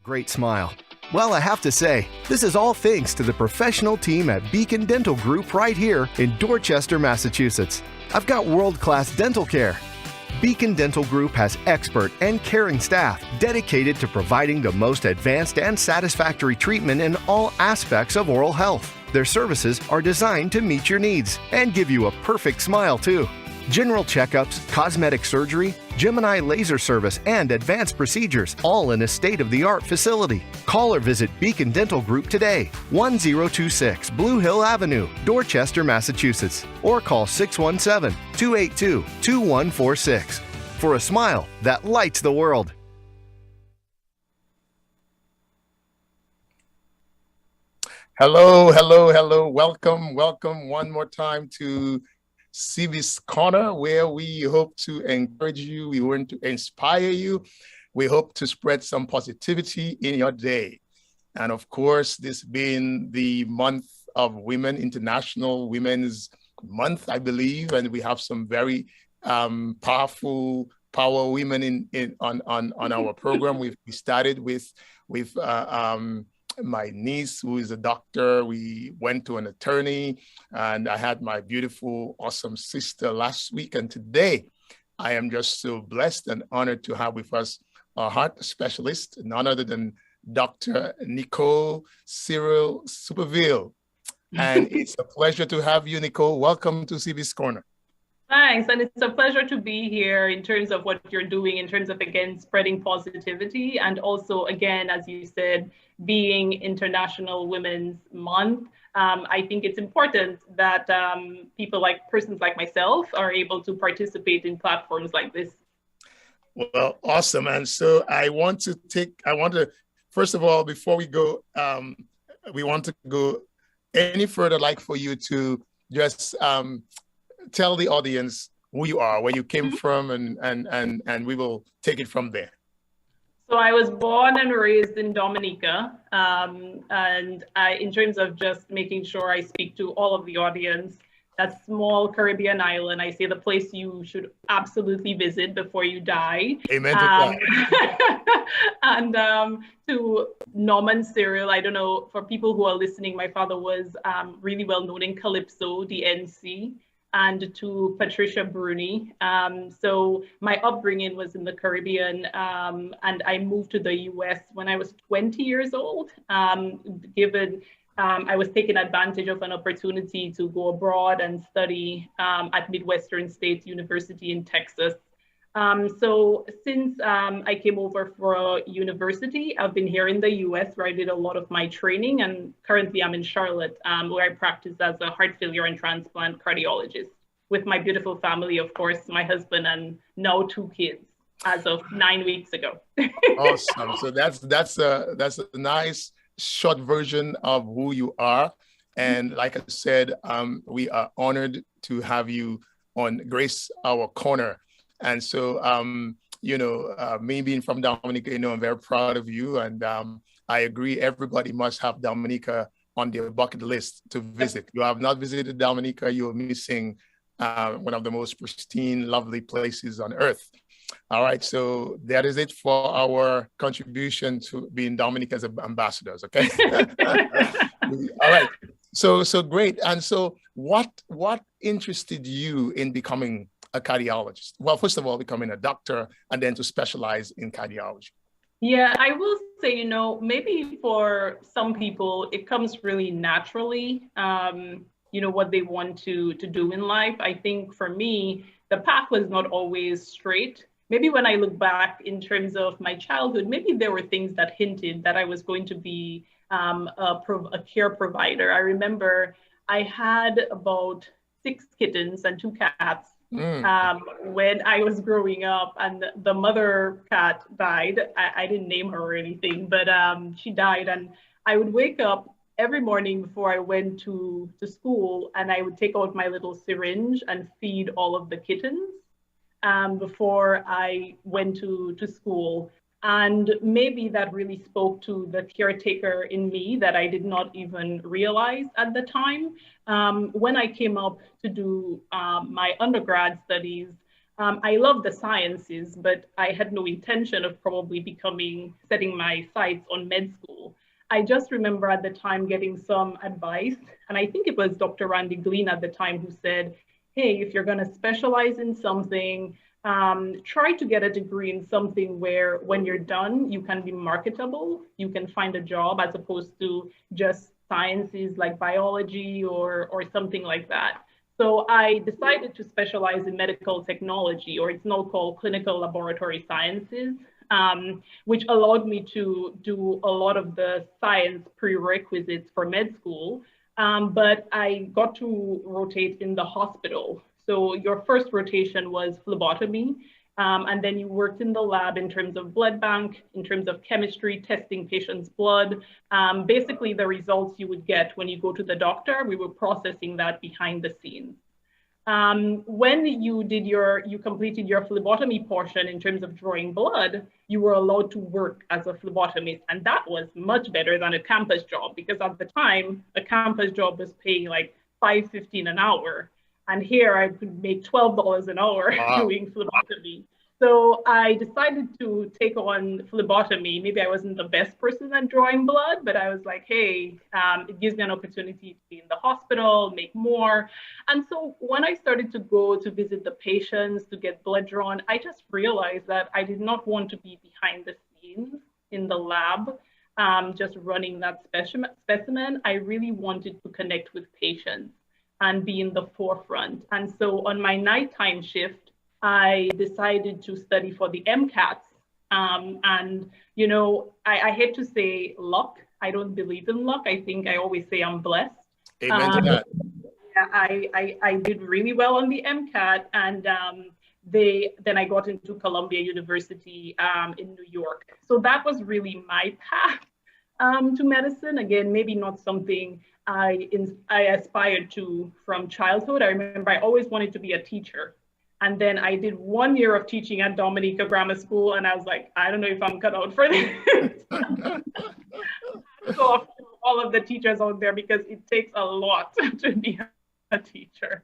Great smile. Well, I have to say, this is all thanks to the professional team at Beacon Dental Group right here in Dorchester, Massachusetts. I've got world-class dental care. Beacon Dental Group has expert and caring staff dedicated to providing the most advanced and satisfactory treatment in all aspects of oral health. Their services are designed to meet your needs and give you a perfect smile, too. General checkups, cosmetic surgery, Gemini laser service, and advanced procedures, all in a state-of-the-art facility. Call or visit Beacon Dental Group today, 1026 Blue Hill Avenue, Dorchester, Massachusetts, or call 617-282-2146 for a smile that lights the world. Hello, hello, hello. Welcome one more time to CB's Corner, where we hope to encourage you, we want to inspire you, we hope to spread some positivity in your day. And of course, this being the month of women, International Women's Month, I believe, and we have some very powerful women on our program. We started with my niece, who is a doctor. We went to an attorney, and I had my beautiful, awesome sister last week. And today, I am just so blessed and honored to have with us a heart specialist, none other than Dr. Nicole Cyril Superville. And it's a pleasure to have you, Nicole. Welcome to CB's Corner. Thanks, and it's a pleasure to be here in terms of what you're doing, in terms of, again, spreading positivity, and also, again, as you said, being International Women's Month. I think it's important that persons like myself are able to participate in platforms like this. Well, awesome. And so I want to, first of all, before we go, we want to go any further, I'd like for you to just tell the audience who you are, where you came from, and we will take it from there. So I was born and raised in Dominica, and in terms of just making sure I speak to all of the audience, that small Caribbean island, I say the place you should absolutely visit before you die. Amen to that. And to Norman Cyril, I don't know, for people who are listening, my father was really well known in Calypso, the NC. And to Patricia Bruni. So my upbringing was in the Caribbean, and I moved to the US when I was 20 years old, given I was taking advantage of an opportunity to go abroad and study at Midwestern State University in Texas. So since I came over for university, I've been here in the US where I did a lot of my training, and currently I'm in Charlotte where I practice as a heart failure and transplant cardiologist with my beautiful family, of course, my husband and now 2 kids as of 9 weeks ago. Awesome. So that's a nice short version of who you are. And like I said, we are honored to have you on Grace Our Corner. And so, me being from Dominica, I'm very proud of you. And I agree, everybody must have Dominica on their bucket list to visit. You have not visited Dominica, you're missing one of the most pristine, lovely places on earth. All right, so that is it for our contribution to being Dominica's ambassadors, okay? All right, so great. And so what interested you in becoming a cardiologist? Well, first of all, becoming a doctor, and then to specialize in cardiology. Yeah, I will say, maybe for some people, it comes really naturally, what they want to do in life. I think for me, the path was not always straight. Maybe when I look back in terms of my childhood, maybe there were things that hinted that I was going to be a care provider. I remember I had about 6 kittens and 2 cats when I was growing up, and the mother cat died. I didn't name her or anything, but she died, and I would wake up every morning before I went to school, and I would take out my little syringe and feed all of the kittens before I went to school. And maybe that really spoke to the caretaker in me that I did not even realize at the time. When I came up to do my undergrad studies, I love the sciences, but I had no intention of probably setting my sights on med school. I just remember at the time getting some advice, and I think it was Dr. Randy Glean at the time who said, hey, if you're going to specialize in something, try to get a degree in something where when you're done, you can be marketable, you can find a job, as opposed to just sciences like biology or something like that. So I decided to specialize in medical technology, or it's now called clinical laboratory sciences, which allowed me to do a lot of the science prerequisites for med school. But I got to rotate in the hospital. So your first rotation was phlebotomy, and then you worked in the lab in terms of blood bank, in terms of chemistry, testing patients' blood. Basically, the results you would get when you go to the doctor, we were processing that behind the scenes. When you completed your phlebotomy portion in terms of drawing blood, you were allowed to work as a phlebotomist. And that was much better than a campus job, because at the time, a campus job was paying like $5.15 an hour. And here I could make $12 an hour doing phlebotomy. So I decided to take on phlebotomy. Maybe I wasn't the best person at drawing blood, but I was like, hey, it gives me an opportunity to be in the hospital, make more. And so when I started to go to visit the patients, to get blood drawn, I just realized that I did not want to be behind the scenes in the lab, just running that specimen. I really wanted to connect with patients and be in the forefront. And so on my nighttime shift, I decided to study for the MCATs. And, you know, I hate to say luck. I don't believe in luck. I think I always say I'm blessed. Amen to that. Yeah, I did really well on the MCAT. And then I got into Columbia University in New York. So that was really my path to medicine. Again, maybe not something I aspired to from childhood. I remember I always wanted to be a teacher. And then I did 1 year of teaching at Dominica Grammar School, and I was like, I don't know if I'm cut out for this. So all of the teachers out there, because it takes a lot to be a teacher.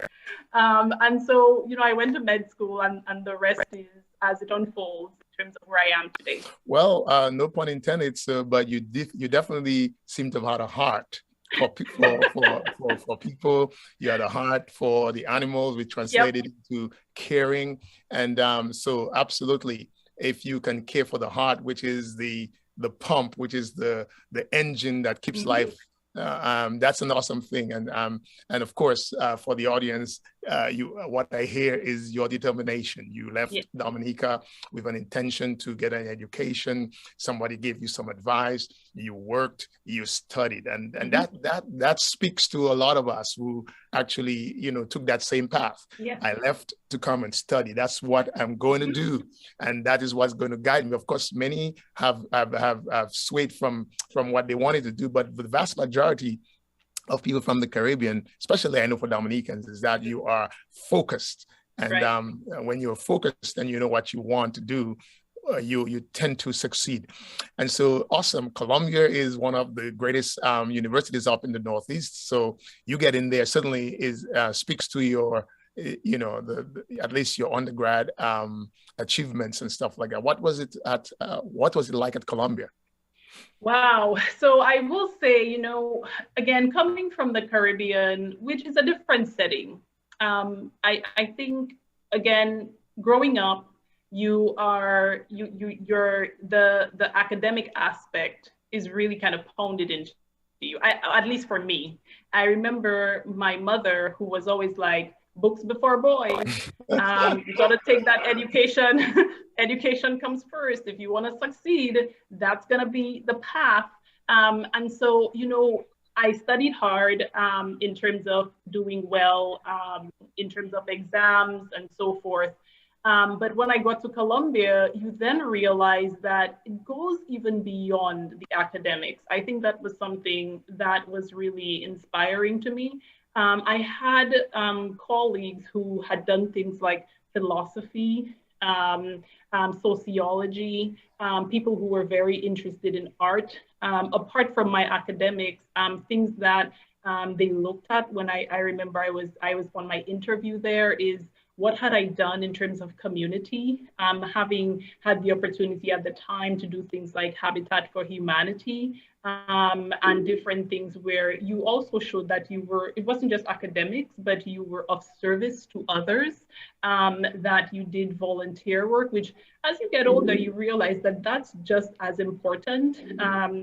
And so, you know, I went to med school, and the rest is as it unfolds in terms of where I am today. Well, no pun intended, sir, but you definitely seem to have had a heart for people. You had a heart for the animals, which translated into caring. And so absolutely, if you can care for the heart, which is the pump, which is the engine that keeps life, that's an awesome thing. And of course, for the audience, what I hear is your determination. You left Dominica with an intention to get an education. Somebody gave you some advice. You worked, you studied, and that speaks to a lot of us who actually, you know, took that same path. I left to come and study. That's what I'm going to do, and that is what's going to guide me. Of course, many have swayed from what they wanted to do, but the vast majority of people from the Caribbean, especially I know for Dominicans, is that you are focused. And when you're focused and you know what you want to do, you tend to succeed. And so awesome. Columbia is one of the greatest universities up in the Northeast. So you get in there certainly speaks to your, you know, at least your undergrad achievements and stuff like that. What was it like at Columbia? Wow. So I will say, you know, again, coming from the Caribbean, which is a different setting, I think, again, growing up, you're the academic aspect is really kind of pounded into you. At least for me, I remember my mother, who was always like, books before boys. You got to take that education. Education comes first. If you want to succeed, that's going to be the path. And so, you know, I studied hard in terms of doing well, in terms of exams and so forth. But when I got to Columbia, you then realize that it goes even beyond the academics. I think that was something that was really inspiring to me. I had colleagues who had done things like philosophy, sociology, people who were very interested in art. Apart from my academics, things that they looked at when I remember I was on my interview there is what had I done in terms of community, having had the opportunity at the time to do things like Habitat for Humanity, and different things where you also showed that you were, it wasn't just academics, but you were of service to others, that you did volunteer work, which as you get older, you realize that that's just as important,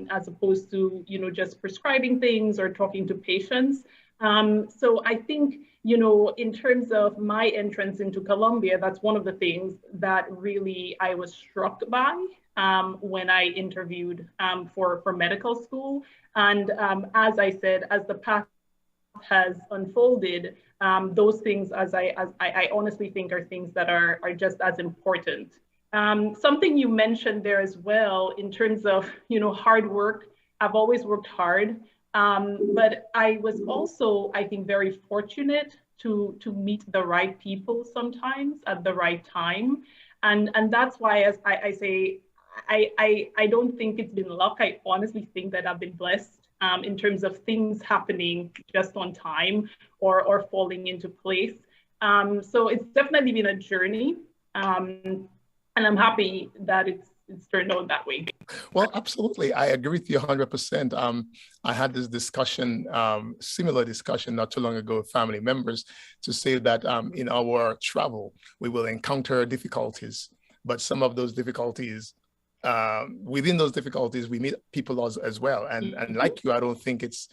as opposed to, just prescribing things or talking to patients. So I think, in terms of my entrance into Colombia, that's one of the things that really I was struck by when I interviewed for medical school. And as I said, as the path has unfolded, those things, as I honestly think, are things that are just as important. Something you mentioned there as well, in terms of, hard work. I've always worked hard, but I was also, I think, very fortunate to meet the right people sometimes at the right time. And that's why, as I say, I don't think it's been luck. I honestly think that I've been blessed in terms of things happening just on time or falling into place. So it's definitely been a journey. And I'm happy that it's turned out that way. Well, absolutely. I agree with you 100%. I had this discussion, similar discussion not too long ago with family members, to say that in our travel, we will encounter difficulties, but some of those difficulties, within those difficulties, we meet people as well. And like you, I don't think it's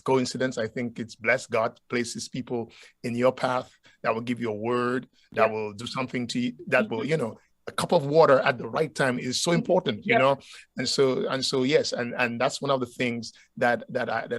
coincidence. I think it's blessed. God places people in your path that will give you a word, that will do something to you, that will, a cup of water at the right time is so important, and so yes, and that's one of the things that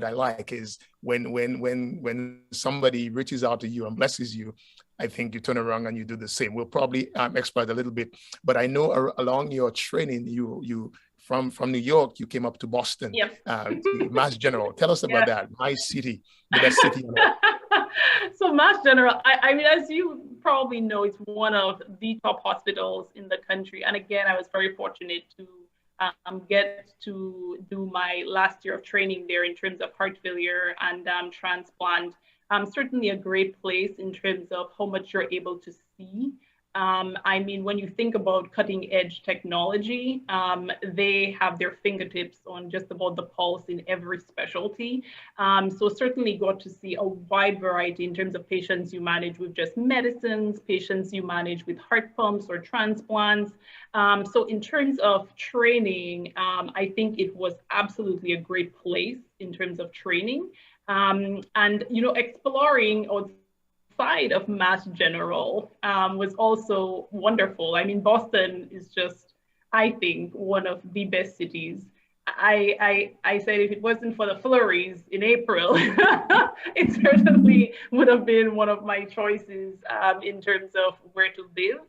I like, is when somebody reaches out to you and blesses you, I think you turn around and you do the same. We'll probably expert a little bit, but I know along your training, you from New York, you came up to Boston, to Mass General. Tell us about that. My city, the best city on earth. So Mass General, I mean, as you probably know, it's one of the top hospitals in the country. And again, I was very fortunate to get to do my last year of training there in terms of heart failure and transplant. Certainly a great place in terms of how much you're able to see. I mean, when you think about cutting edge technology, they have their fingertips on just about the pulse in every specialty. So certainly got to see a wide variety in terms of patients you manage with just medicines, patients you manage with heart pumps or transplants. So in terms of training, I think it was absolutely a great place in terms of training. And, exploring outside of Mass General was also wonderful. I mean, Boston is just, I think, one of the best cities. I said if it wasn't for the flurries in April, it certainly would have been one of my choices in terms of where to live.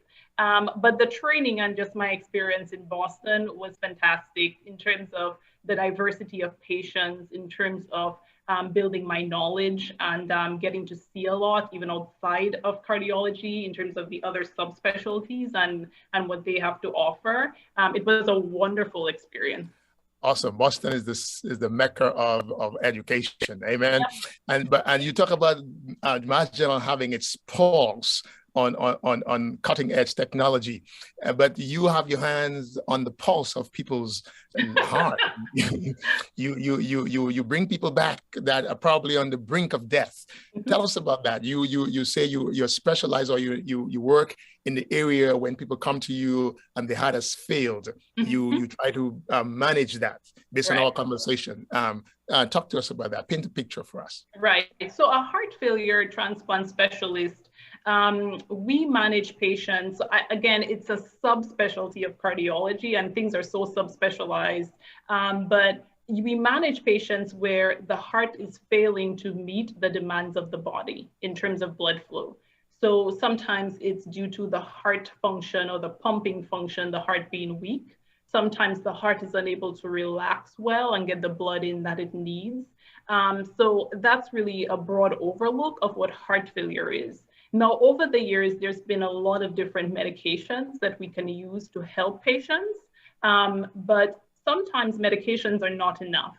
But the training and just my experience in Boston was fantastic in terms of the diversity of patients, in terms of building my knowledge and getting to see a lot, even outside of cardiology, in terms of the other subspecialties and what they have to offer. It was a wonderful experience. Awesome. Boston is the mecca of education. Amen. And you talk about Mass General having its pulse on cutting edge technology, but you have your hands on the pulse of people's heart. You bring people back that are probably on the brink of death. Tell us about that. You say you're specialized, or you work in the area when people come to you and the heart has failed. You try to manage that based on our conversation. Talk to us about that. Paint a picture for us. Right. So a heart failure transplant specialist, we manage patients. Again, it's a subspecialty of cardiology, and things are so subspecialized. But we manage patients where the heart is failing to meet the demands of the body in terms of blood flow. So sometimes it's due to the heart function or the pumping function, the heart being weak. Sometimes the heart is unable to relax well and get the blood in that it needs. So that's really a broad overlook of what heart failure is. Now, over the years, there's been a lot of different medications that we can use to help patients, but sometimes medications are not enough.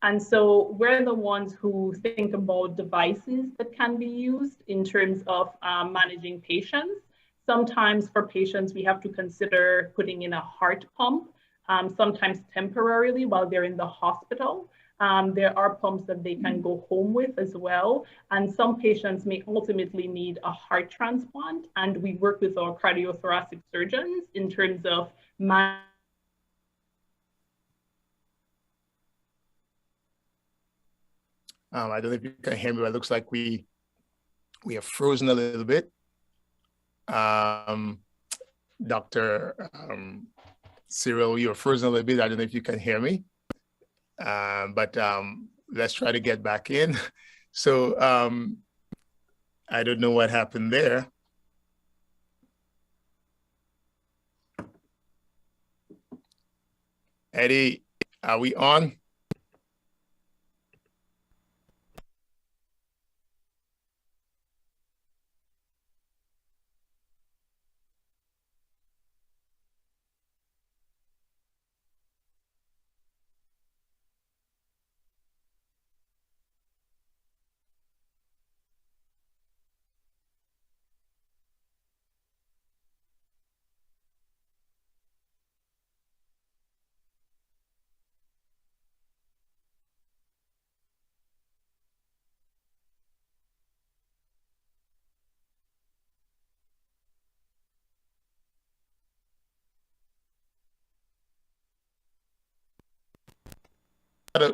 And so we're the ones who think about devices that can be used in terms of managing patients. Sometimes for patients, we have to consider putting in a heart pump, sometimes temporarily while they're in the hospital. There are pumps that they can go home with as well. And some patients may ultimately need a heart transplant. And we work with our cardiothoracic surgeons in terms of I don't know if you can hear me, but it looks like we are frozen a little bit. Dr. Cyril, you're frozen a little bit. I don't know if you can hear me, but let's try to get back in. So I don't know what happened there. Eddie, are we on?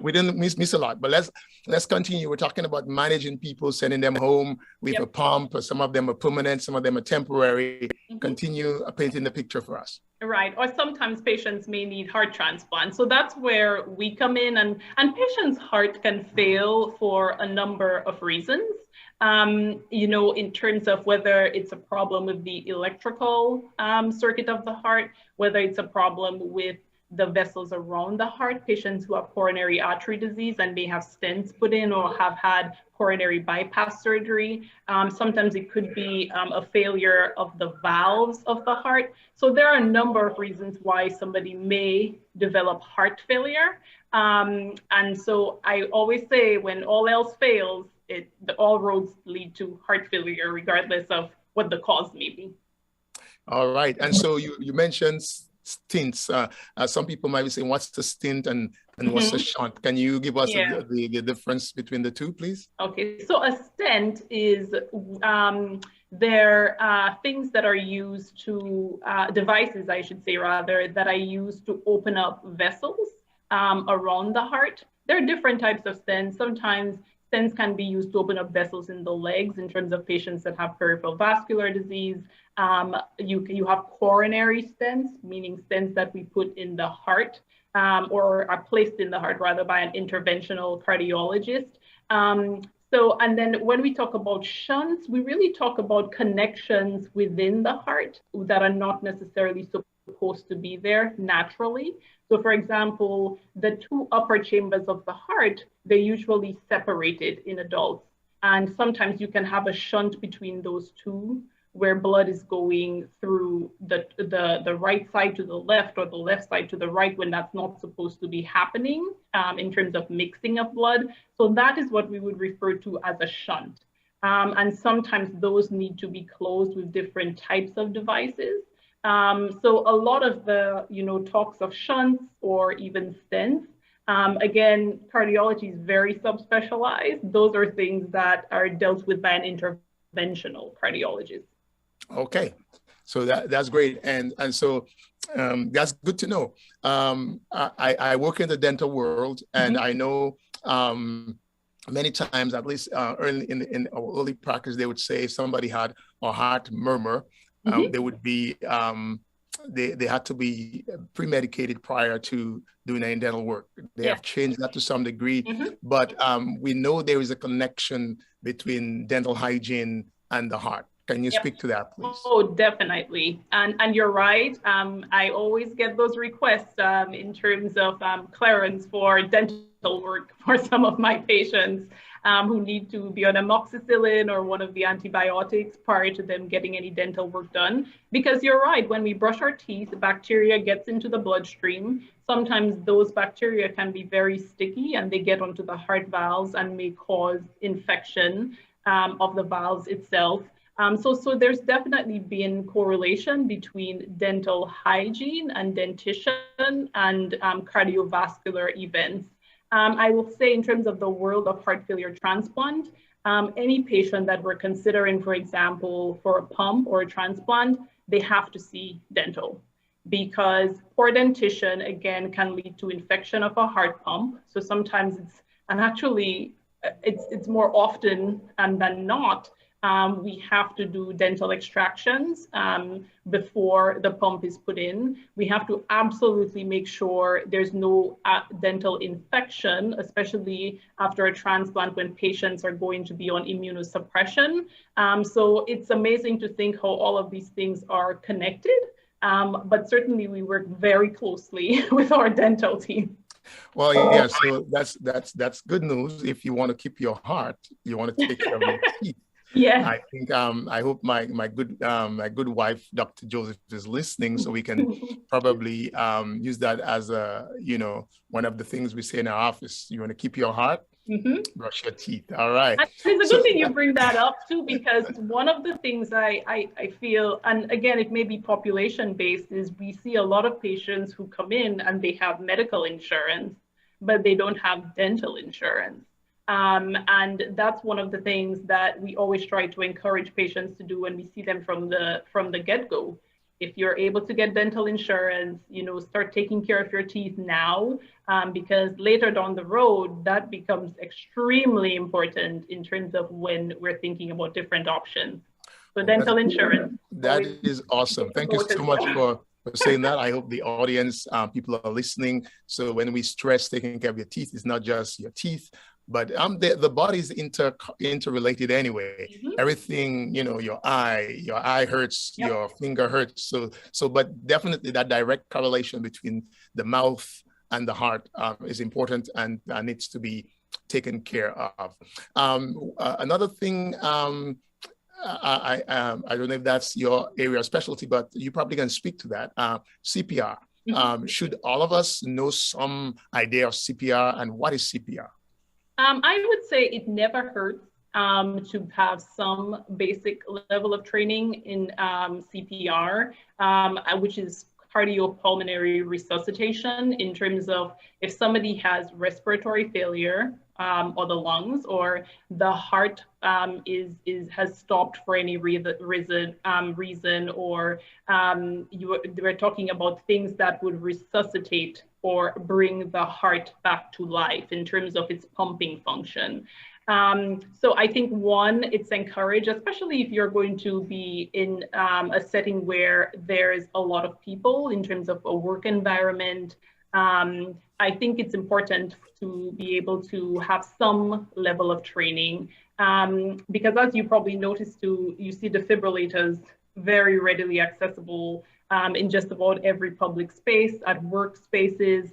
We didn't miss a lot, but let's continue. We're talking about managing people, sending them home with a pump. Some of them are permanent, some of them are temporary. Continue painting the picture for us. Right, or sometimes patients may need heart transplant. So that's where we come in, and patients' heart can fail for a number of reasons. You know, in terms of whether it's a problem with the electrical circuit of the heart, whether it's a problem with the vessels around the heart, patients who have coronary artery disease and may have stents put in or have had coronary bypass surgery. Sometimes it could be a failure of the valves of the heart. So there are a number of reasons why somebody may develop heart failure. And so I always say, when all else fails, all roads lead to heart failure, regardless of what the cause may be. All right, and so you mentioned stints. Some people might be saying, what's the stint and what's the shunt? Can you give us the difference between the two, please? Okay, so a stent is they're things that are used to, devices, I should say rather, that are used to open up vessels around the heart. There are different types of stents. Sometimes stents can be used to open up vessels in the legs in terms of patients that have peripheral vascular disease. You have coronary stents, meaning stents that we put in the heart or are placed in the heart rather by an interventional cardiologist. And then when we talk about shunts, we really talk about connections within the heart that are not necessarily supposed to be there naturally. So for example, the two upper chambers of the heart, they're usually separated in adults. And sometimes you can have a shunt between those two, where blood is going through the right side to the left or the left side to the right, when that's not supposed to be happening in terms of mixing of blood. So that is what we would refer to as a shunt. And sometimes those need to be closed with different types of devices. So a lot of the talks of shunts or even stents, again, cardiology is very subspecialized. Those are things that are dealt with by an interventional cardiologist. Okay, so that's great, and so that's good to know. I work in the dental world, and I know many times, at least early in early practice, they would say if somebody had a heart murmur, they would be they had to be pre-medicated prior to doing any dental work. They have changed that to some degree, but we know there is a connection between dental hygiene and the heart. Can you Yep. speak to that, please? Oh, definitely. And you're right. I always get those requests in terms of clearance for dental work for some of my patients who need to be on amoxicillin or one of the antibiotics prior to them getting any dental work done. Because you're right, when we brush our teeth, bacteria gets into the bloodstream. Sometimes those bacteria can be very sticky and they get onto the heart valves and may cause infection of the valves itself. So there's definitely been correlation between dental hygiene and dentition and cardiovascular events. I will say in terms of the world of heart failure transplant, any patient that we're considering, for example, for a pump or a transplant, they have to see dental because poor dentition, again, can lead to infection of a heart pump. So sometimes it's more often than not, we have to do dental extractions before the pump is put in. We have to absolutely make sure there's no dental infection, especially after a transplant when patients are going to be on immunosuppression. So it's amazing to think how all of these things are connected, but certainly we work very closely with our dental team. Well, yeah, so that's good news. If you want to keep your heart, you want to take care of your teeth. Yeah. I think I hope my good wife, Dr. Joseph, is listening, so we can probably use that as one of the things we say in our office. You want to keep your heart, brush your teeth. All right. And it's a good thing you bring that up too, because one of the things I feel, and again, it may be population based, is we see a lot of patients who come in and they have medical insurance, but they don't have dental insurance. And that's one of the things that we always try to encourage patients to do when we see them from the get-go. If you're able to get dental insurance, start taking care of your teeth now, because later down the road, that becomes extremely important in terms of when we're thinking about different options. So dental insurance. That is awesome. Thank you so much for saying that. I hope the audience, people are listening. So when we stress taking care of your teeth, it's not just your teeth, but the body is interrelated anyway. Everything, your eye hurts, your finger hurts. So, but definitely that direct correlation between the mouth and the heart is important and needs to be taken care of. Another thing, I don't know if that's your area of specialty, but you probably can speak to that. CPR. Should all of us know some idea of CPR, and what is CPR? I would say it never hurts to have some basic level of training in CPR, which is cardiopulmonary resuscitation, in terms of if somebody has respiratory failure or the lungs, or the heart has stopped for any reason, or we're talking about things that would resuscitate or bring the heart back to life in terms of its pumping function. So I think one, it's encouraged, especially if you're going to be in a setting where there's a lot of people in terms of a work environment. I think it's important to be able to have some level of training, because as you probably noticed too, you see defibrillators very readily accessible in just about every public space, at workspaces,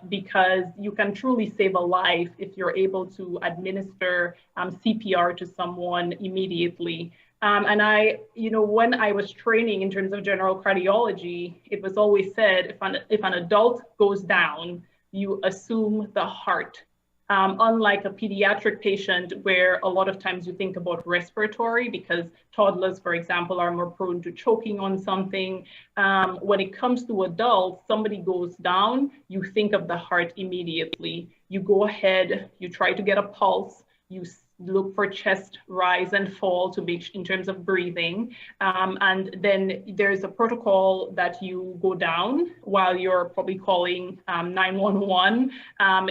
because you can truly save a life if you're able to administer CPR to someone immediately. And when I was training in terms of general cardiology, it was always said, if an adult goes down, you assume the heart. Unlike a pediatric patient, where a lot of times you think about respiratory, because toddlers, for example, are more prone to choking on something. When it comes to adults, somebody goes down, you think of the heart immediately. You go ahead, you try to get a pulse, you look for chest rise and fall to make in terms of breathing. And then there's a protocol that you go down while you're probably calling 911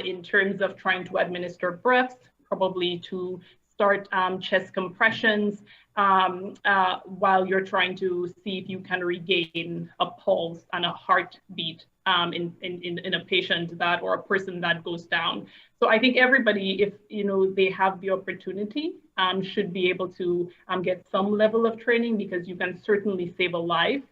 in terms of trying to administer breaths, probably to start chest compressions while you're trying to see if you can regain a pulse and a heartbeat in a patient that, or a person that goes down. So I think everybody, if they have the opportunity, should be able to get some level of training, because you can certainly save a life.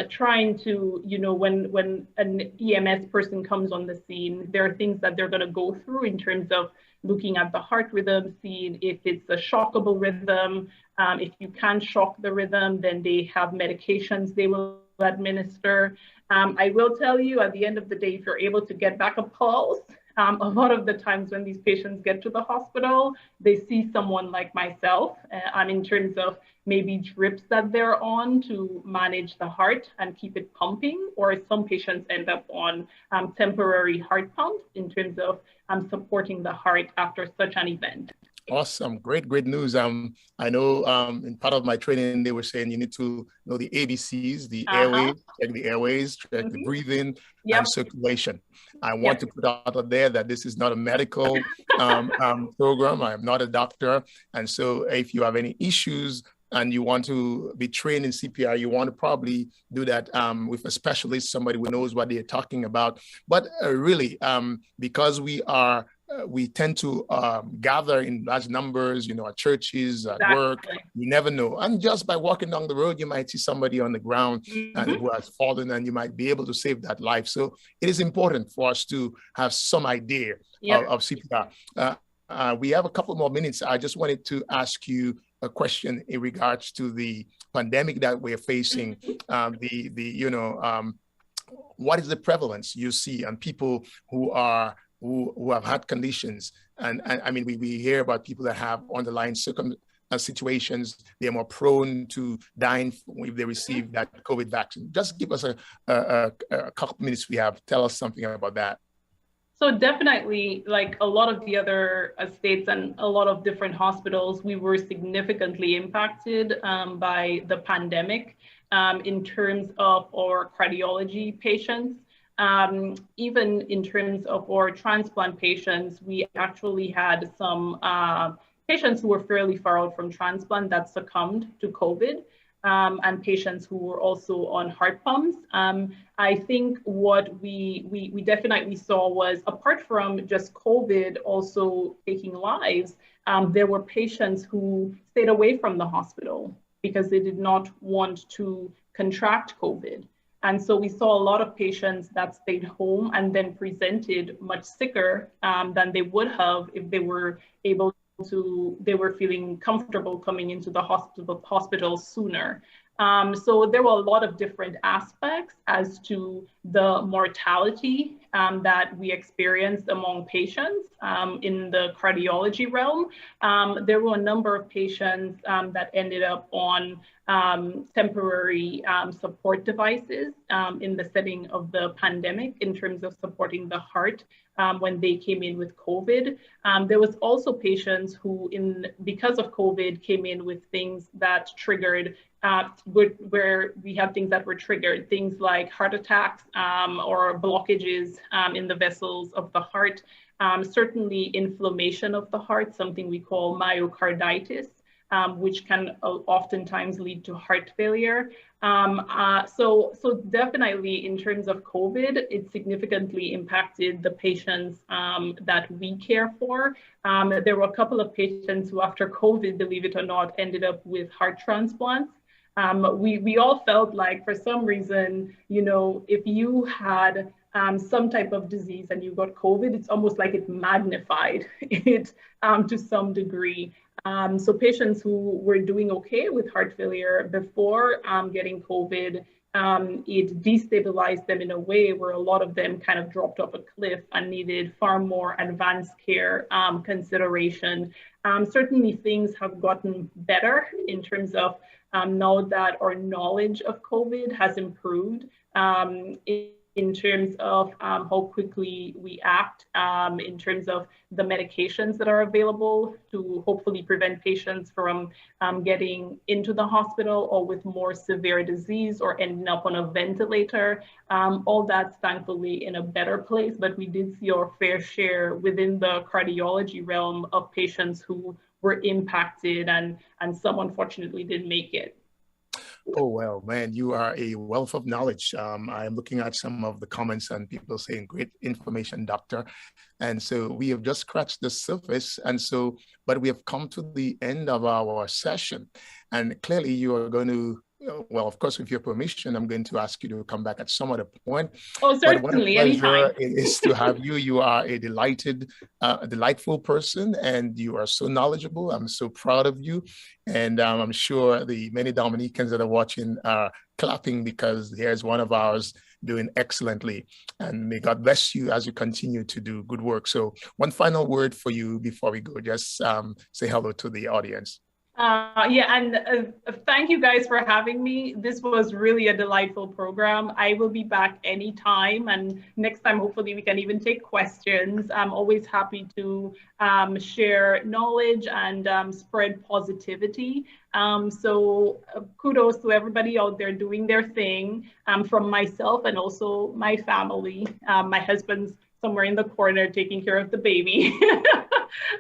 Trying to, when an EMS person comes on the scene, there are things that they're going to go through in terms of looking at the heart rhythm, seeing if it's a shockable rhythm. If you can't shock the rhythm, then they have medications they will administer. I will tell you, at the end of the day, if you're able to get back a pulse, a lot of the times when these patients get to the hospital, they see someone like myself, in terms of maybe drips that they're on to manage the heart and keep it pumping, or some patients end up on temporary heart pumps in terms of supporting the heart after such an event. Awesome. Great news. I know in part of my training, they were saying you need to know the ABCs, the airways, check the airways, check the breathing and circulation. I want to put out there that this is not a medical program. I am not a doctor. And so if you have any issues and you want to be trained in CPR, you want to probably do that with a specialist, somebody who knows what they're talking about. But really, because we tend to gather in large numbers, at churches, at work. You never know. And just by walking down the road, you might see somebody on the ground who has fallen, and you might be able to save that life. So it is important for us to have some idea of CPR. We have a couple more minutes. I just wanted to ask you a question in regards to the pandemic that we're facing. What is the prevalence you see on people who have had conditions? And I mean, we hear about people that have underlying situations. They're more prone to dying if they receive that COVID vaccine. Just give us a couple minutes we have. Tell us something about that. So definitely, like a lot of the other states and a lot of different hospitals, we were significantly impacted by the pandemic in terms of our cardiology patients. Even in terms of our transplant patients, we actually had some patients who were fairly far out from transplant that succumbed to COVID, and patients who were also on heart pumps. I think what we definitely saw was, apart from just COVID also taking lives, there were patients who stayed away from the hospital because they did not want to contract COVID. And so we saw a lot of patients that stayed home and then presented much sicker than they would have if they were they were feeling comfortable coming into the hospital sooner. So there were a lot of different aspects as to the mortality that we experienced among patients in the cardiology realm. There were a number of patients that ended up on temporary support devices in the setting of the pandemic in terms of supporting the heart when they came in with COVID. There was also patients who, because of COVID, came in with things that triggered, where we have things that were triggered, things like heart attacks or blockages in the vessels of the heart, certainly inflammation of the heart, something we call myocarditis, which can oftentimes lead to heart failure. So definitely in terms of COVID, it significantly impacted the patients that we care for. There were a couple of patients who, after COVID, believe it or not, ended up with heart transplants. We all felt like, for some reason, if you had some type of disease and you got COVID, it's almost like it magnified it to some degree. So patients who were doing okay with heart failure before getting COVID, it destabilized them in a way where a lot of them kind of dropped off a cliff and needed far more advanced care consideration. Certainly things have gotten better in terms of now that our knowledge of COVID has improved in terms of how quickly we act, in terms of the medications that are available to hopefully prevent patients from getting into the hospital or with more severe disease or ending up on a ventilator. All that's thankfully in a better place, but we did see our fair share within the cardiology realm of patients who were impacted, and some unfortunately didn't make it. Oh, well, man, you are a wealth of knowledge. I'm looking at some of the comments and people saying great information, doctor. And so we have just scratched the surface. And so, but we have come to the end of our session. And clearly you are going to, well, of course, with your permission, I'm going to ask you to come back at some other point. Oh, certainly, but what a pleasure anytime. it is to have you. You are a delightful person, and you are so knowledgeable. I'm so proud of you. And I'm sure the many Dominicans that are watching are clapping because here's one of ours doing excellently. And may God bless you as you continue to do good work. So one final word for you before we go. Just say hello to the audience. And thank you guys for having me. This was really a delightful program. I will be back anytime, and next time hopefully we can even take questions. I'm always happy to share knowledge and spread positivity. So kudos to everybody out there doing their thing, from myself and also my family. My husband's somewhere in the corner taking care of the baby.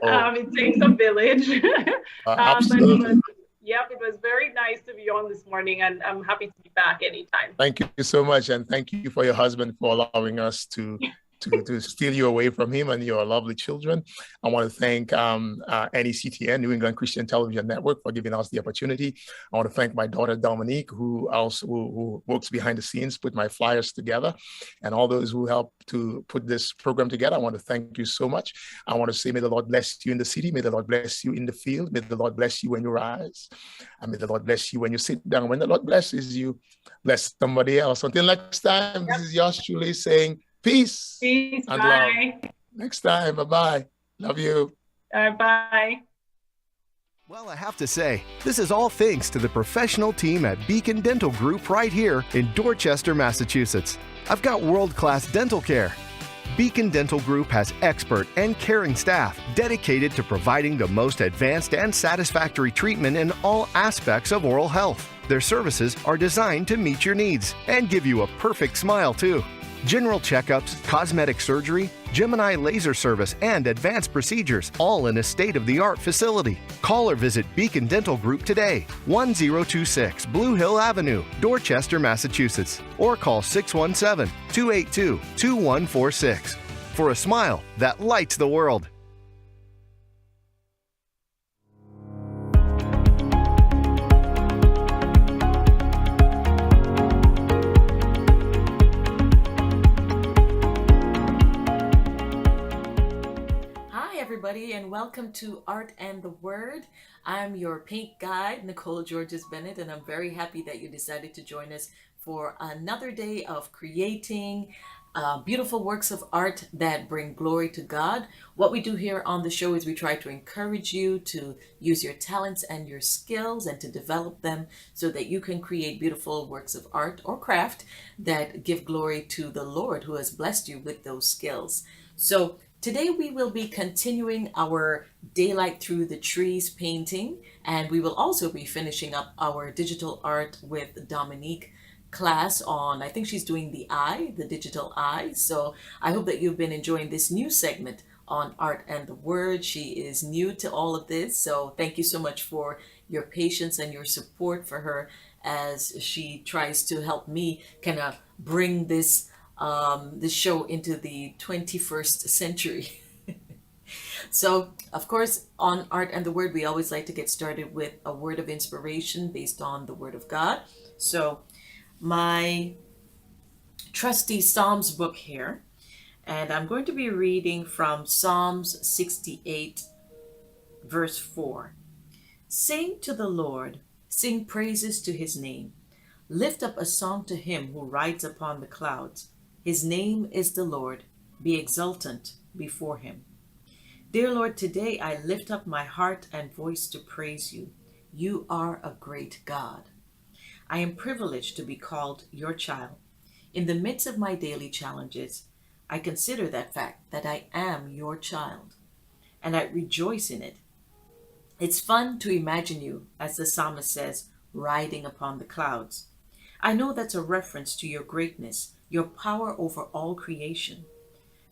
It takes a village. Absolutely. It was very nice to be on this morning, and I'm happy to be back anytime. Thank you so much. And thank you for your husband for allowing us to steal you away from him and your lovely children. I want to thank NECTN, New England Christian Television Network, for giving us the opportunity. I want to thank my daughter, Dominique, who works behind the scenes, put my flyers together, and all those who helped to put this program together. I want to thank you so much. I want to say, may the Lord bless you in the city. May the Lord bless you in the field. May the Lord bless you when you rise. And may the Lord bless you when you sit down. When the Lord blesses you, bless somebody else. Until next time, This is yours truly saying, peace. Peace. And bye. love. Next time. Bye-bye. Love you. Bye. Well, I have to say, this is all thanks to the professional team at Beacon Dental Group right here in Dorchester, Massachusetts. I've got world-class dental care. Beacon Dental Group has expert and caring staff dedicated to providing the most advanced and satisfactory treatment in all aspects of oral health. Their services are designed to meet your needs and give you a perfect smile, too. General checkups, cosmetic surgery, Gemini laser service, and advanced procedures, all in a state-of-the-art facility. Call or visit Beacon Dental Group today, 1026 Blue Hill Avenue, Dorchester, Massachusetts, or call 617-282-2146 for a smile that lights the world. Everybody, and welcome to Art and the Word. I'm your paint guide, Nicole Georges Bennett, and I'm very happy that you decided to join us for another day of creating beautiful works of art that bring glory to God. What we do here on the show is we try to encourage you to use your talents and your skills and to develop them so that you can create beautiful works of art or craft that give glory to the Lord who has blessed you with those skills. So today we will be continuing our Daylight Through the Trees painting, and we will also be finishing up our digital art with Dominique class on, I think she's doing the digital eye. So I hope that you've been enjoying this new segment on Art and the Word. She is new to all of this, so thank you so much for your patience and your support for her as she tries to help me kind of bring this show into the 21st century. So, of course, on Art and the Word, we always like to get started with a word of inspiration based on the Word of God. So, my trusty Psalms book here, and I'm going to be reading from Psalms 68, verse 4. Sing to the Lord, sing praises to his name. Lift up a song to him who rides upon the clouds. His name is the Lord. Be exultant before him. Dear Lord, today I lift up my heart and voice to praise you. You are a great God. I am privileged to be called your child. In the midst of my daily challenges, I consider that fact that I am your child, and I rejoice in it. It's fun to imagine you, as the psalmist says, riding upon the clouds. I know that's a reference to your greatness, your power over all creation.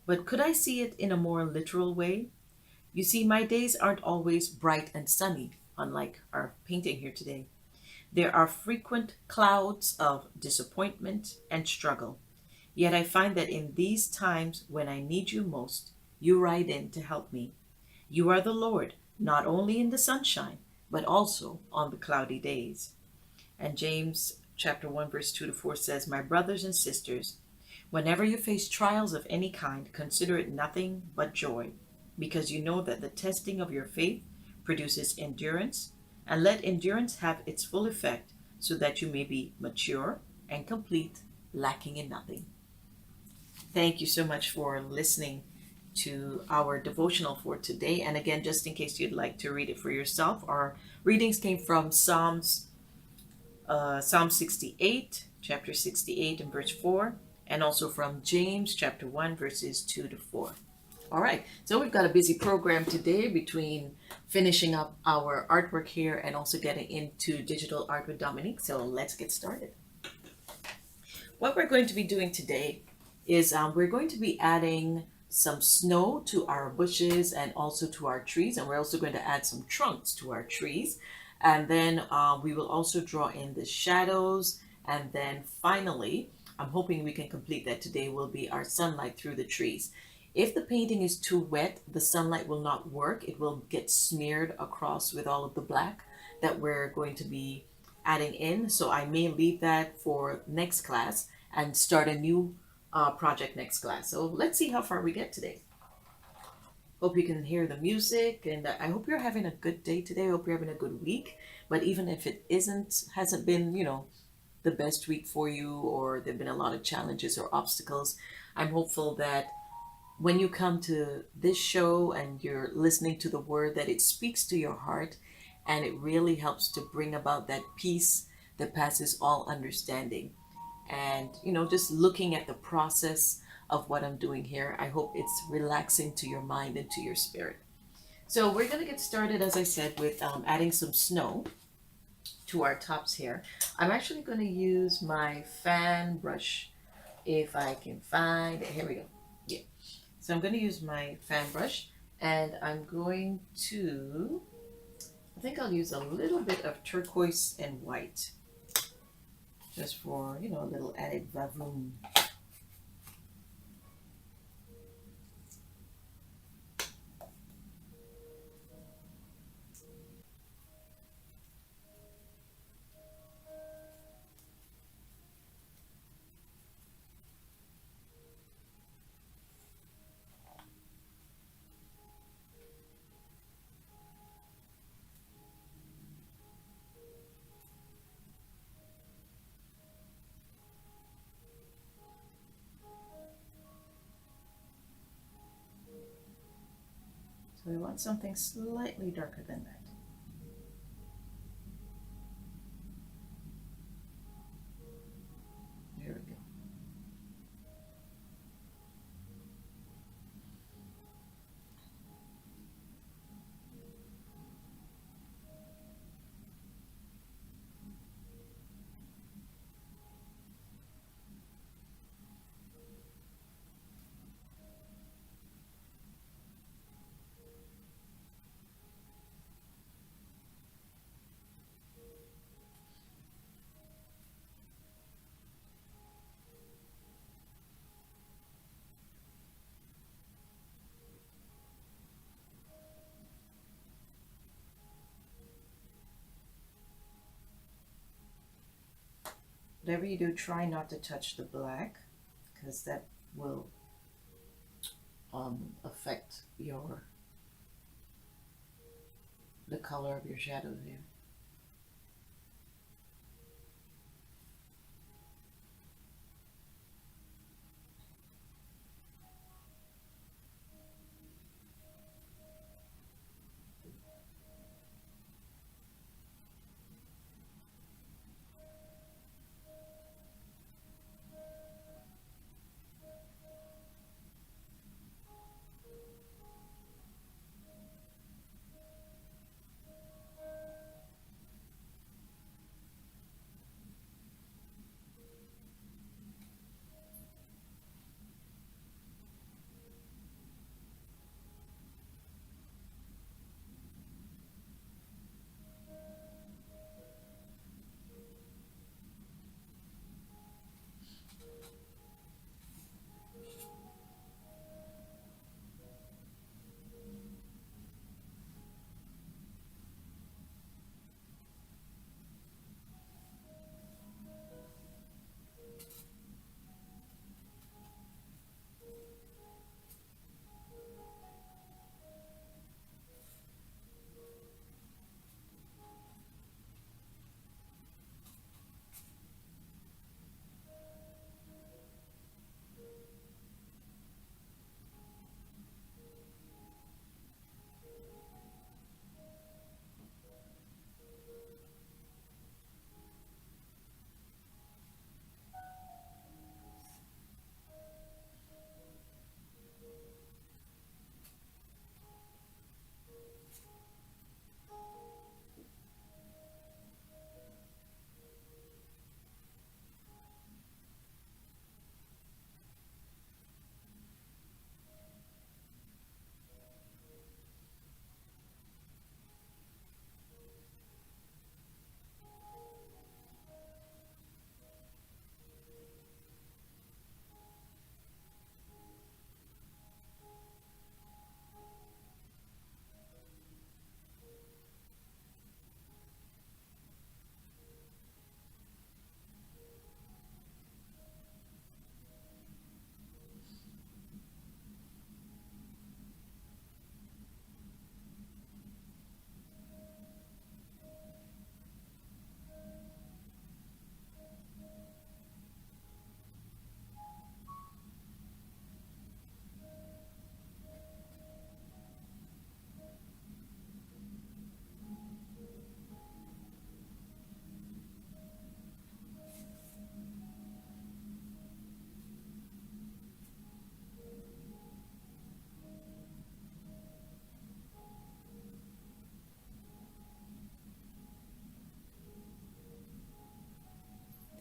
But could I see it in a more literal way? You see, my days aren't always bright and sunny, unlike our painting here today. There are frequent clouds of disappointment and struggle. Yet I find that in these times when I need you most, you ride in to help me. You are the Lord, not only in the sunshine, but also on the cloudy days. And James chapter 1 verse 2 to 4 says, "My brothers and sisters, whenever you face trials of any kind, consider it nothing but joy, because you know that the testing of your faith produces endurance, and let endurance have its full effect, so that you may be mature and complete, lacking in nothing." Thank you so much for listening to our devotional for today. And again, just in case you'd like to read it for yourself, our readings came from Psalm 68, chapter 68 and verse 4, and also from James chapter 1, verses 2 to 4. All right, so we've got a busy program today between finishing up our artwork here and also getting into digital art with Dominique. So let's get started. What we're going to be doing today is we're going to be adding some snow to our bushes and also to our trees, and we're also going to add some trunks to our trees. And then we will also draw in the shadows, and then finally, I'm hoping we can complete that today, will be our sunlight through the trees. If the painting is too wet, the sunlight will not work. It will get smeared across with all of the black that we're going to be adding in. So I may leave that for next class and start a new project next class. So let's see how far we get today. Hope you can hear the music, and I hope you're having a good day today. I hope you're having a good week. But even if it hasn't been, the best week for you, or there've been a lot of challenges or obstacles, I'm hopeful that when you come to this show and you're listening to the word, that it speaks to your heart and it really helps to bring about that peace that passes all understanding. And, just looking at the process of what I'm doing here, I hope it's relaxing to your mind and to your spirit. So we're going to get started, as I said, with adding some snow to our tops here. I'm actually going to use my fan brush, if I can find it. Here we go. Yeah. So I'm going to use my fan brush, and I'm going to, I think I'll use a little bit of turquoise and white, just for, a little added vavoom. So we want something slightly darker than that. There we go. Whatever you do, try not to touch the black, because that will affect the color of your shadows here.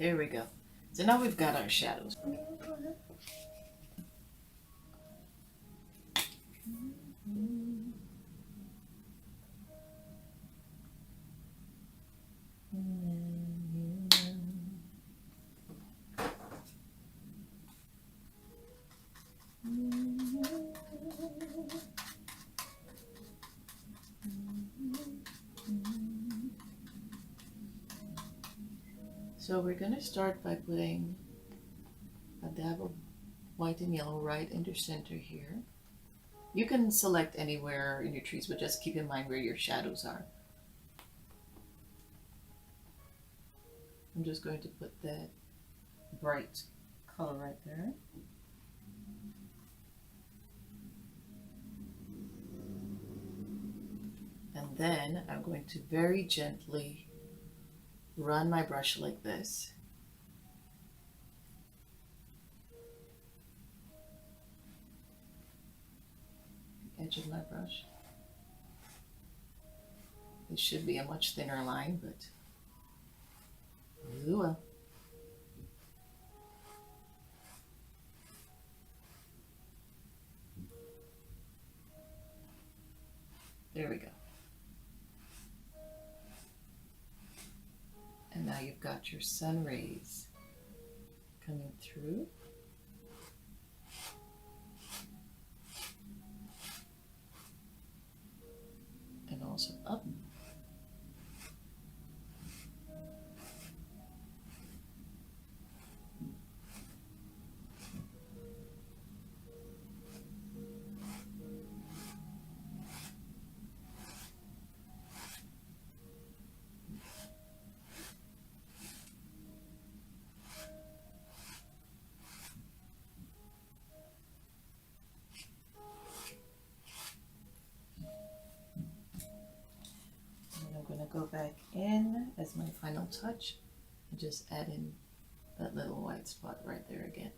There we go. So now we've got our shadows. So we're going to start by putting a dab of white and yellow right in the center here. You can select anywhere in your trees, but just keep in mind where your shadows are. I'm just going to put that bright color right there. And then I'm going to very gently run my brush like this. The edge of my brush. This should be a much thinner line, but ooh well. There we go. And now you've got your sun rays coming through. And also up. Go back in as my final touch and just add in that little white spot right there again.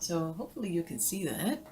So hopefully you can see that.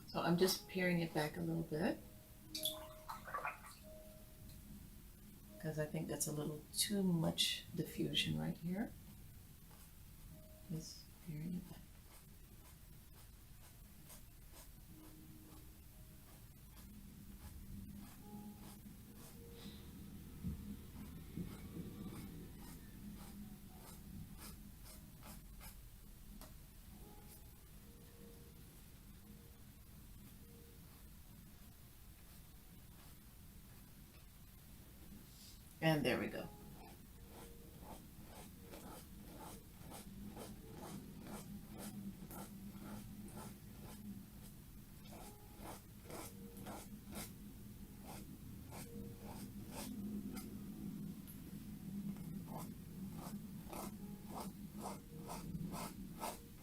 So I'm just peering it back a little bit because I think that's a little too much diffusion right here. Just peering it back. And there we go.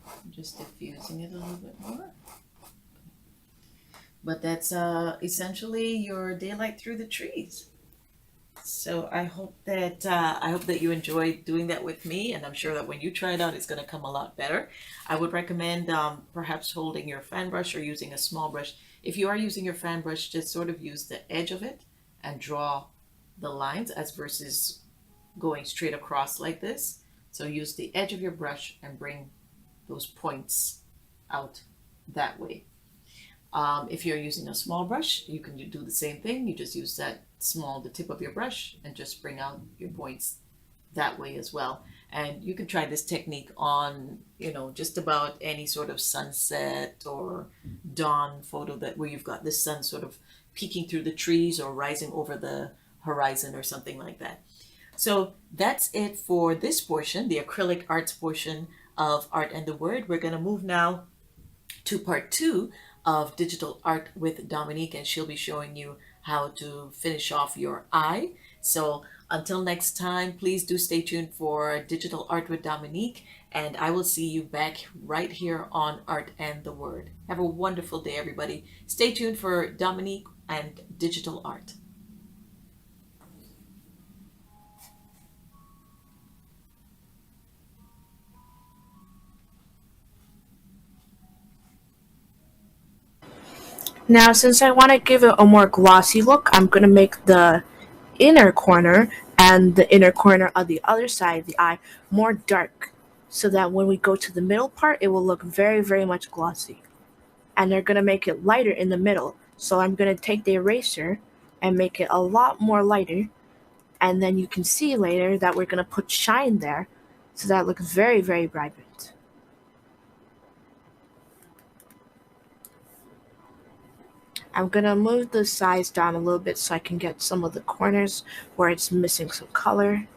I'm just diffusing it a little bit more. But that's essentially your daylight through the trees. So I hope that you enjoyed doing that with me, and I'm sure that when you try it out, it's going to come a lot better. I would recommend perhaps holding your fan brush or using a small brush. If you are using your fan brush, just sort of use the edge of it and draw the lines as versus going straight across like this. So use the edge of your brush and bring those points out that way. If you're using a small brush, you can do the same thing. You just use the tip of your brush and just bring out your points that way as well. And you can try this technique on, just about any sort of sunset or dawn photo where you've got the sun sort of peeking through the trees or rising over the horizon or something like that. So that's it for this portion, the acrylic arts portion of Art and the Word. We're going to move now to part 2 of Digital Art with Dominique, and she'll be showing you how to finish off your eye. So until next time, please do stay tuned for Digital Art with Dominique, and I will see you back right here on Art and the Word. Have a wonderful day, everybody. Stay tuned for Dominique and Digital Art. Now, since I want to give it a more glossy look, I'm going to make the inner corner and the inner corner of the other side of the eye more dark, so that when we go to the middle part, it will look very, very much glossy. And they're going to make it lighter in the middle. So I'm going to take the eraser and make it a lot more lighter. And then you can see later that we're going to put shine there, so that it looks very, very vibrant. I'm going to move the size down a little bit so I can get some of the corners where it's missing some color.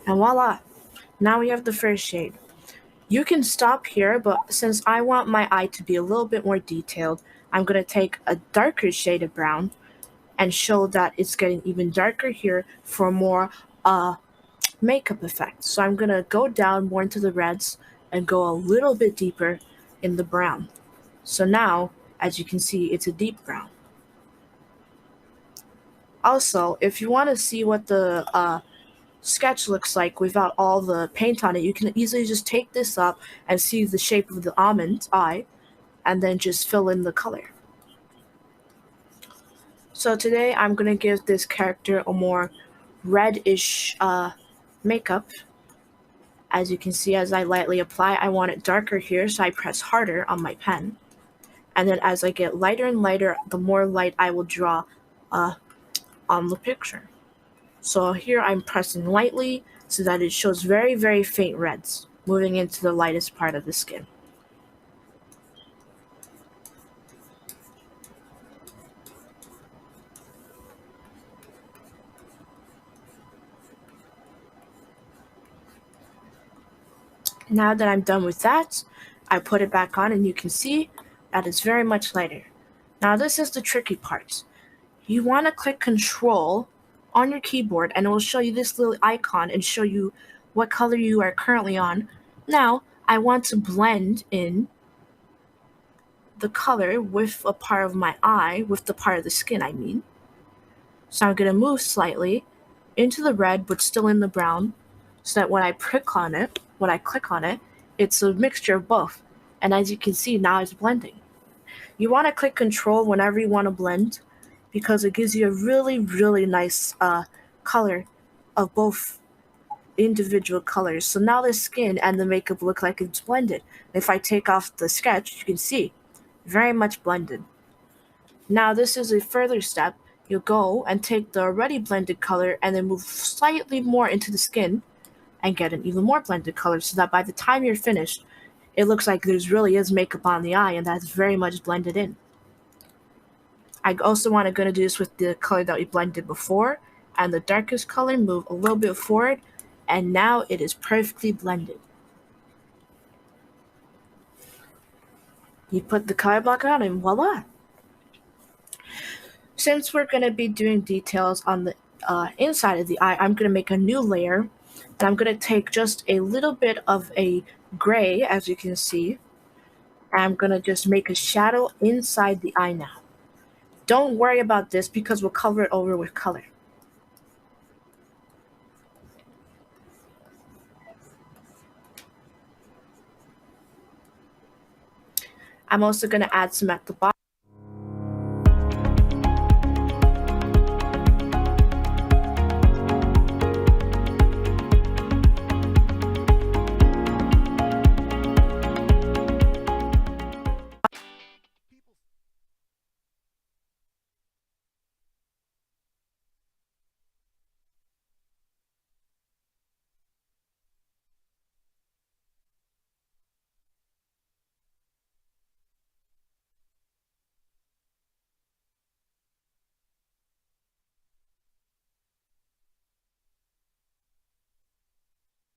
And voila! Now we have the first shade. You can stop here, but since I want my eye to be a little bit more detailed, I'm going to take a darker shade of brown and show that it's getting even darker here for more makeup effect. So I'm going to go down more into the reds and go a little bit deeper in the brown. So now, as you can see, it's a deep brown. Also, if you want to see what the sketch looks like without all the paint on it, you can easily just take this up and see the shape of the almond eye and then just fill in the color. So today I'm going to give this character a more reddish makeup. As you can see, as I lightly apply, I want it darker here, so I press harder on my pen. And then as I get lighter and lighter, the more light I will draw on the picture. So here I'm pressing lightly so that it shows very, very faint reds, moving into the lightest part of the skin. Now that I'm done with that, I put it back on and you can see that it's very much lighter. Now this is the tricky part. You want to click Control on your keyboard and it will show you this little icon and show you what color you are currently on. Now I want to blend in the color with a part of my eye, with the part of the skin I mean. So I'm going to move slightly into the red but still in the brown, so that when I click on it, it's a mixture of both. And as you can see, now it's blending. You want to click Control whenever you want to blend, because it gives you a really, really nice color of both individual colors. So now the skin and the makeup look like it's blended. If I take off the sketch, you can see, very much blended. Now this is a further step. You'll go and take the already blended color and then move slightly more into the skin and get an even more blended color, so that by the time you're finished, it looks like there's really is makeup on the eye and that's very much blended in. I also want to do this with the color that we blended before, and the darkest color, move a little bit forward, and now it is perfectly blended. You put the color block on and voila! Since we're going to be doing details on the inside of the eye, I'm going to make a new layer. And I'm going to take just a little bit of a gray, as you can see. And I'm going to just make a shadow inside the eye now. Don't worry about this because we'll cover it over with color. I'm also going to add some at the bottom.